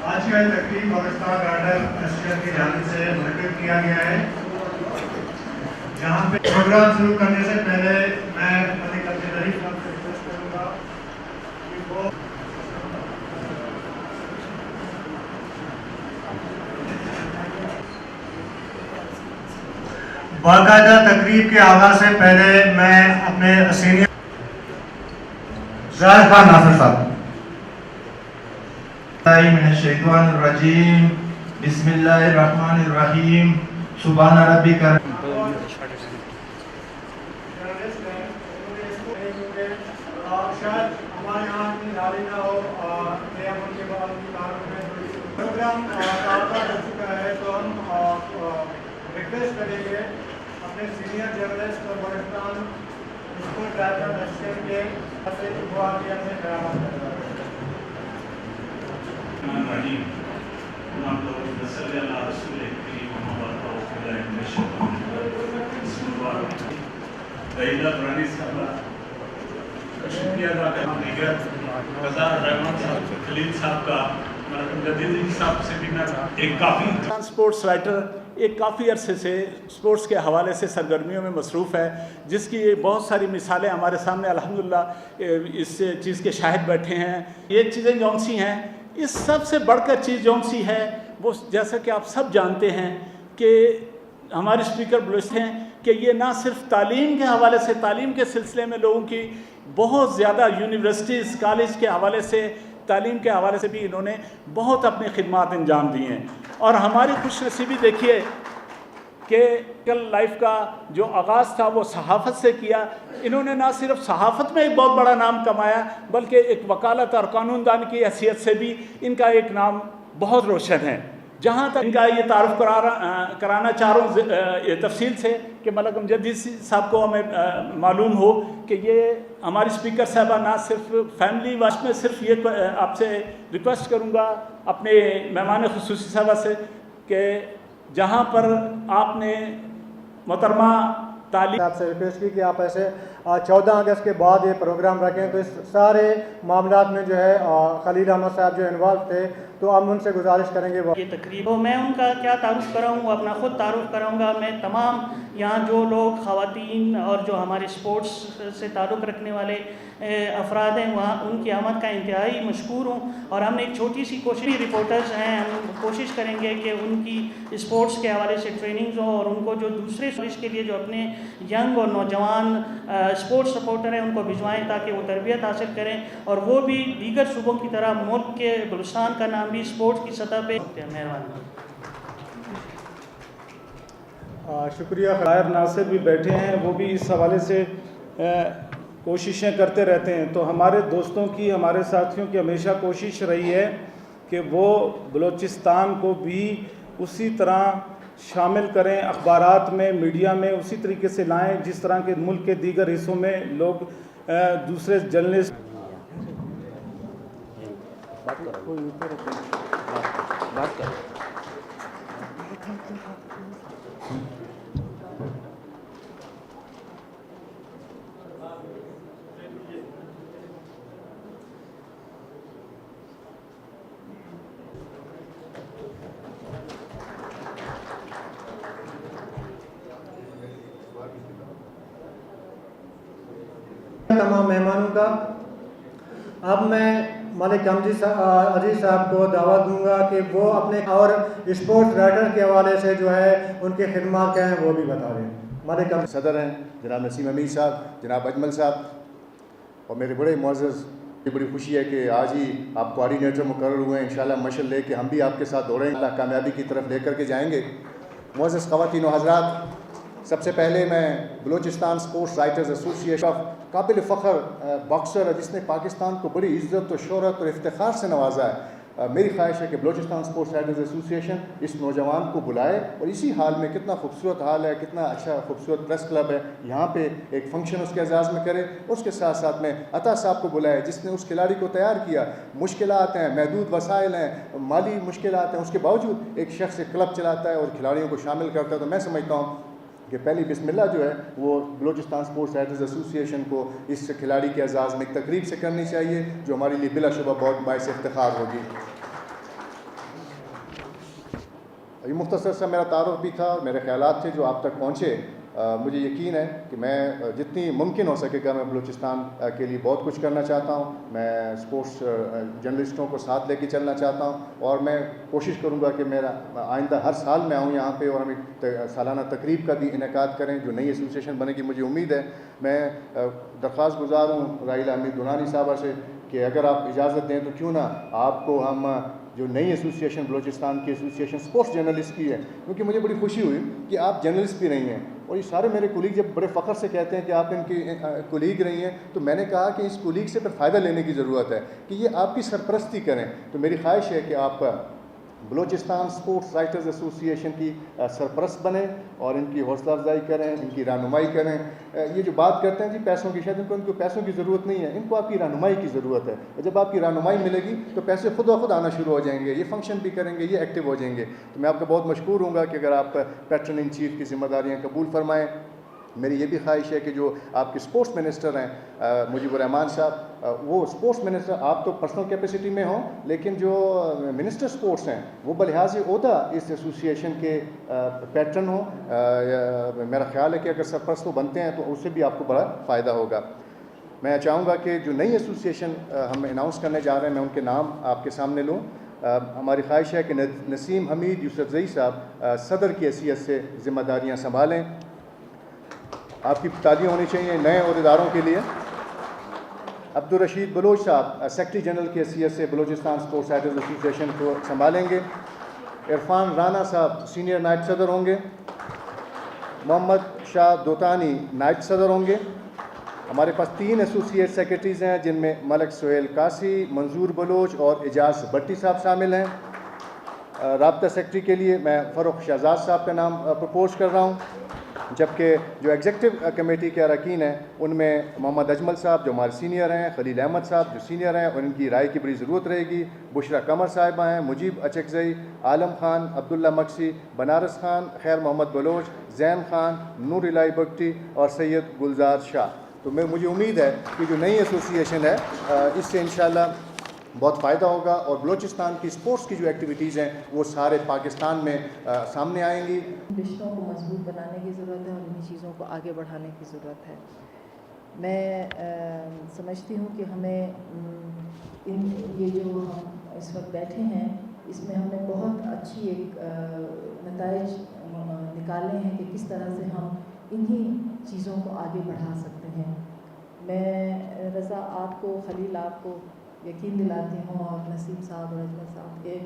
آج کا تقریب پاکستان رائڈر ایسوسیشن کی جانب سے منعقد کیا گیا ہے، جہاں پہ پروگرام شروع کرنے سے پہلے میں ملک عبدالرحیم صاحب سے ریکویسٹ کروں گا کہ وہ باقاعدہ تقریب کے آغاز سے پہلے میں اپنے سینئر ظاہر خان ناصر صاحب من الشیطان الرجیم بسم اللہ الرحمن الرحیم سبحان ربک شاید ہمارے یہاں اتنی ناری نہ ہو کہ ہم ان کے بعد ان کی تعارف میں پروگرام آغاز ہو چکا ہے، تو ہم ریکویسٹ کریں گے اپنے سینئر جرنلسٹ اور پاکستان اسکول ڈرائیور ایسوسیشن کے سے وہ آ کے اپنے خیالات کریں۔ شکریہ ادا کرنا دیگر قضاء رحمان صاحب خلیل صاحب کا جدید صاحب سے بھی میں ایک کافی اسپورٹس رائٹر ایک کافی عرصے سے اسپورٹس کے حوالے سے سرگرمیوں میں مصروف ہے، جس کی بہت ساری مثالیں ہمارے سامنے الحمدللہ اس چیز کے شاہد بیٹھے ہیں۔ یہ چیزیں جون سی ہیں، اس سب سے بڑھ کر چیز جون سی ہے وہ جیسا کہ آپ سب جانتے ہیں کہ ہمارے اسپیکر بلوچ ہیں کہ یہ نہ صرف تعلیم کے حوالے سے، تعلیم کے سلسلے میں لوگوں کی بہت زیادہ یونیورسٹیز کالج کے حوالے سے، تعلیم کے حوالے سے بھی انہوں نے بہت اپنی خدمات انجام دی ہیں۔ اور ہماری خوش نصیبی دیکھیے کہ کل لائف کا جو آغاز تھا وہ صحافت سے کیا۔ انہوں نے نہ صرف صحافت میں ایک بہت بڑا نام کمایا بلکہ ایک وکالت اور قانون دان کی حیثیت سے بھی ان کا ایک نام بہت روشن ہے۔ جہاں تک ان کا یہ تعارف کرانا چاہ رہا ہوں تفصیل سے کہ ملک جدید صاحب کو ہمیں معلوم ہو کہ یہ ہماری اسپیکر صاحبہ نہ صرف فیملی واش میں صرف یہ آپ سے ریکویسٹ کروں گا اپنے مہمان خصوصی صاحبہ سے کہ جہاں پر آپ نے محترمہ تعلیم آپ سے ریکویسٹ کی کہ آپ ایسے 14 اگست کے بعد یہ پروگرام رکھیں، تو اس سارے معاملات میں جو ہے خلیل احمد صاحب جو انوالو تھے تو ہم ان سے گزارش کریں گے یہ تقریب میں ان کا کیا تعارف کراؤں، اپنا خود تعارف کراؤں گا۔ میں تمام یہاں جو لوگ خواتین اور جو ہمارے سپورٹس سے تعلق رکھنے والے افراد ہیں وہاں ان کی آمد کا انتہائی مشکور ہوں، اور ہم نے ایک چھوٹی سی کوشش رپورٹرز ہیں، ہم کوشش کریں گے کہ ان کی اسپورٹس کے حوالے سے ٹریننگز ہوں اور ان کو جو دوسرے سپورٹس کے لیے جو اپنے ینگ اور نوجوان اسپورٹس سپورٹر ہیں ان کو بھجوائیں تاکہ وہ تربیت حاصل کریں اور وہ بھی دیگر صوبوں کی طرح ملک کے بلوچستان کا نام بھی اسپورٹس کی سطح پہ۔ مہربانی۔ شکریہ۔ خیر ناصر بھی بیٹھے ہیں، وہ بھی اس حوالے سے کوششیں کرتے رہتے ہیں۔ تو ہمارے دوستوں کی، ہمارے ساتھیوں کی ہمیشہ کوشش رہی ہے کہ وہ بلوچستان کو بھی اسی طرح شامل کریں، اخبارات میں، میڈیا میں اسی طریقے سے لائیں جس طرح کے ملک کے دیگر حصوں میں لوگ دوسرے جرنلسٹ بات کریں۔ تمام مہمانوں کا اب میں ملک عزیز صاحب کو دعوت دوں گا کہ وہ اپنے اور اسپورٹس رائٹر کے حوالے سے جو ہے ان کے خدمات کیا ہیں وہ بھی بتا دیں۔ ملک صدر ہیں جناب نسیم امین صاحب، جناب اجمل صاحب، اور میرے بڑے معزز، یہ بڑی خوشی ہے کہ آج ہی آپ کوآرڈینیٹر مقرر ہوئے ہیں۔ انشاءاللہ مشعل لے کے ہم بھی آپ کے ساتھ دوڑیں گے، اللہ کامیابی کی طرف لے کر کے جائیں گے۔ معزز خواتین و حضرات، سب سے پہلے میں بلوچستان سپورٹس رائٹرز ایسوسی ایشن آف قابل فخر باکسر جس نے پاکستان کو بڑی عزت و شہرت اور افتخار سے نوازا ہے، میری خواہش ہے کہ بلوچستان سپورٹس رائٹرز ایسوسی ایشن اس نوجوان کو بلائے اور اسی حال میں، کتنا خوبصورت حال ہے، کتنا اچھا خوبصورت پریس کلب ہے، یہاں پہ ایک فنکشن اس کے اعزاز میں کرے۔ اس کے ساتھ ساتھ میں عطا صاحب کو بلائے جس نے اس کھلاڑی کو تیار کیا۔ مشکلات ہیں، محدود وسائل ہیں، مالی مشکلات ہیں، اس کے باوجود ایک شخص کلب چلاتا ہے اور کھلاڑیوں کو شامل کرتا ہے۔ تو میں سمجھتا ہوں کہ پہلی بسم اللہ جو ہے وہ بلوچستان سپورٹس رائٹرز ایسوسی ایشن کو اس کھلاڑی کے اعزاز میں ایک تقریب سے کرنی چاہیے جو ہمارے لیے بلا شبہ بہت باعث افتخار ہوگی۔ یہ مختصر سا میرا تعارف بھی تھا، میرے خیالات تھے جو آپ تک پہنچے. مجھے یقین ہے کہ میں جتنی ممکن ہو سکے گا میں بلوچستان کے لیے بہت کچھ کرنا چاہتا ہوں. میں اسپورٹس جرنلسٹوں کو ساتھ لے کے چلنا چاہتا ہوں اور میں کوشش کروں گا کہ میرا آئندہ ہر سال میں آؤں یہاں پہ اور ہم ایک سالانہ تقریب کا بھی انعقاد کریں جو نئی ایسوسیشن بنے گی. مجھے امید ہے، میں درخواست گزار ہوں رائلہ حمید دونانی صاحبہ سے کہ اگر آپ اجازت دیں تو کیوں نہ آپ کو ہم جو نئی ایسوسیشن بلوچستان کی ایسوسیشن اسپورٹس جرنلسٹ کی ہے، کیونکہ مجھے بڑی خوشی ہوئی کہ آپ جرنلسٹ بھی رہی ہیں اور یہ سارے میرے کولیگ جب بڑے فخر سے کہتے ہیں کہ آپ ان کی کولیگ رہی ہیں تو میں نے کہا کہ اس کولیگ سے پھر فائدہ لینے کی ضرورت ہے کہ یہ آپ کی سرپرستی کریں. تو میری خواہش ہے کہ آپ بلوچستان اسپورٹس رائٹرز ایسوسیشن کی سرپرست بنیں اور ان کی حوصلہ افزائی کریں، ان کی رہنمائی کریں. یہ جو بات کرتے ہیں جی پیسوں کی، شاید ان کو پیسوں کی ضرورت نہیں ہے، ان کو آپ کی رہنمائی کی ضرورت ہے. اور جب آپ کی رہنمائی ملے گی تو پیسے خود بخود آنا شروع ہو جائیں گے، یہ فنکشن بھی کریں گے، یہ ایکٹیو ہو جائیں گے. تو میں آپ کا بہت مشکور ہوں گا کہ اگر آپ پیٹرن ان چیف کی ذمہ داریاں قبول فرمائیں. میری یہ بھی خواہش ہے کہ جو آپ کے اسپورٹس منسٹر ہیں مجیب الرحمان صاحب، وہ اسپورٹس منسٹر آپ تو پرسنل کیپیسٹی میں ہوں، لیکن جو منسٹر اسپورٹس ہیں وہ بلحاظ عہدہ اس ایسوسیشن کے پیٹرن ہوں. میرا خیال ہے کہ اگر سرپرست وہ بنتے ہیں تو اس سے بھی آپ کو بڑا فائدہ ہوگا. میں چاہوں گا کہ جو نئی ایسوسیشن ہم اناؤنس کرنے جا رہے ہیں میں ان کے نام آپ کے سامنے لوں. ہماری خواہش ہے کہ نسیم حمید یوسفزئی صاحب صدر کی حیثیت سے ذمہ داریاں سنبھالیں. آپ کی تعلیم ہونی چاہیے نئے عہدیداروں کے لیے. عبدالرشید بلوچ صاحب سیکرٹری جنرل کی حیثیت سے بلوچستان اسپورٹس رائٹرز ایسوسیشن کو سنبھالیں گے. عرفان رانا صاحب سینئر نائب صدر ہوں گے. محمد شاہ دوتانی نائب صدر ہوں گے. ہمارے پاس 3 ایسوسیٹ سیکرٹریز ہیں جن میں ملک سہیل قاسی، منظور بلوچ اور اعجاز بٹی صاحب شامل ہیں. رابطہ سیکرٹری کے لیے میں فروخ شہزاد صاحب کا نام پرپوز کر رہا ہوں، جبکہ جو ایگزیکٹو کمیٹی کے اراکین ہیں ان میں محمد اجمل صاحب جو ہمارے سینئر ہیں، خلیل احمد صاحب جو سینئر ہیں اور ان کی رائے کی بڑی ضرورت رہے گی، بشرا قمر صاحبہ ہیں، مجیب اچکزئی، عالم خان، عبداللہ مکسی، بنارس خان، خیر محمد بلوچ، زین خان، نور الہی بگٹی اور سید گلزار شاہ. تو مجھے امید ہے کہ جو نئی ایسوسیشن ہے اس سے انشاءاللہ بہت فائدہ ہوگا اور بلوچستان کی اسپورٹس کی جو ایکٹیویٹیز ہیں وہ سارے پاکستان میں سامنے آئیں گی. رشتوں کو مضبوط بنانے کی ضرورت ہے اور انہیں چیزوں کو آگے بڑھانے کی ضرورت ہے. میں سمجھتی ہوں کہ ہمیں یہ جو ہم اس وقت بیٹھے ہیں اس میں ہم نے بہت اچھی ایک نتائج نکالے ہیں کہ کس طرح سے ہم انہی چیزوں کو آگے بڑھا سکتے ہیں. میں رضا آپ کو، خلیل آپ کو یقین دلاتی ہوں اور نسیم صاحب اور اجمل صاحب کہ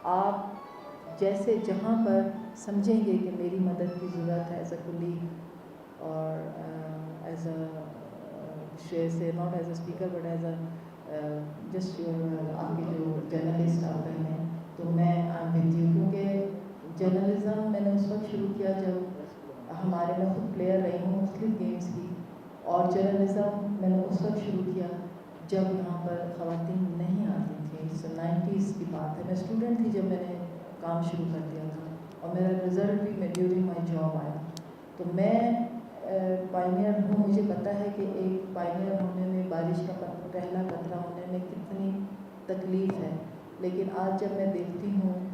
آپ جیسے جہاں پر سمجھیں گے کہ میری مدد کی ضرورت ہے ایز اے کولیگ اور ایز اے سے not as a speaker but as a just آپ کے جو جرنلسٹ آپ رہے ہیں تو میں آپ دیتی ہوں کیونکہ جرنلزم میں نے اس وقت شروع کیا جب ہمارے میں خود پلیئر رہی ہوں مختلف گیمس کی، اور جرنلزم میں نے اس وقت شروع کیا جب یہاں پر خواتین نہیں آتی تھیں. 90s کی بات ہے، میں اسٹوڈنٹ تھی جب میں نے کام شروع کر دیا تھا اور میرا رزلٹ بھی ڈیورنگ مائی جاب آیا. تو میں پائنیئر ہوں، مجھے پتہ ہے کہ ایک پائنیئر ہونے میں بارش کا پہلا قطرہ ہونے میں کتنی تکلیف ہے. لیکن آج جب میں دیکھتی ہوں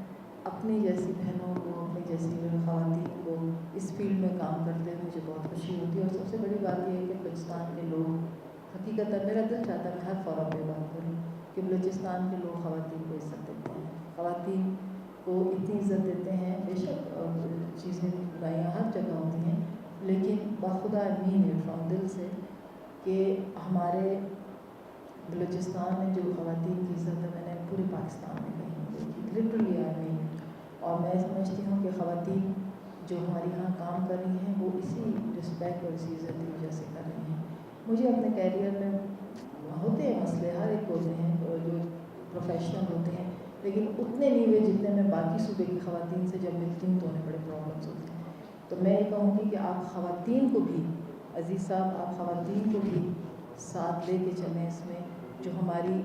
اپنی جیسی بہنوں کو، اپنی جیسی خواتین کو اس فیلڈ میں کام کرتے ہوئے مجھے بہت خوشی ہوتی ہے. اور سب سے بڑی بات یہ ہے کہ بلوچستان کے لوگ حقیقت میرا دل چاہتا ہے میں ہر فورم پہ بات کروں کہ بلوچستان کے لوگ خواتین کو عزت دیتے ہیں، خواتین کو اتنی عزت دیتے ہیں. بے شک چیزیں برائیاں ہر جگہ ہوتی ہیں لیکن باخدا امین ہے فرام دل سے کہ ہمارے بلوچستان میں جو خواتین کی عزت ہے میں نے پورے پاکستان میں کہیں لٹرلی آئی. اور میں سمجھتی ہوں کہ خواتین جو ہمارے یہاں کام کر رہی ہیں وہ اسی رسپیکٹ اور اسی عزت کی وجہ سے کر رہی ہیں. مجھے اپنے کیریئر میں ہوتے ہیں مسئلے، ہر ایک ہوتے ہیں جو پروفیشنل ہوتے ہیں، لیکن اتنے نہیں ہوئے جتنے میں باقی صوبے کی خواتین سے جب ملتی ہوں تو انہیں بڑے پرابلمس ہوتے ہیں. تو میں یہ کہوں گی کہ آپ خواتین کو بھی، عزیز صاحب آپ خواتین کو بھی ساتھ لے کے چلیں اس میں جو ہماری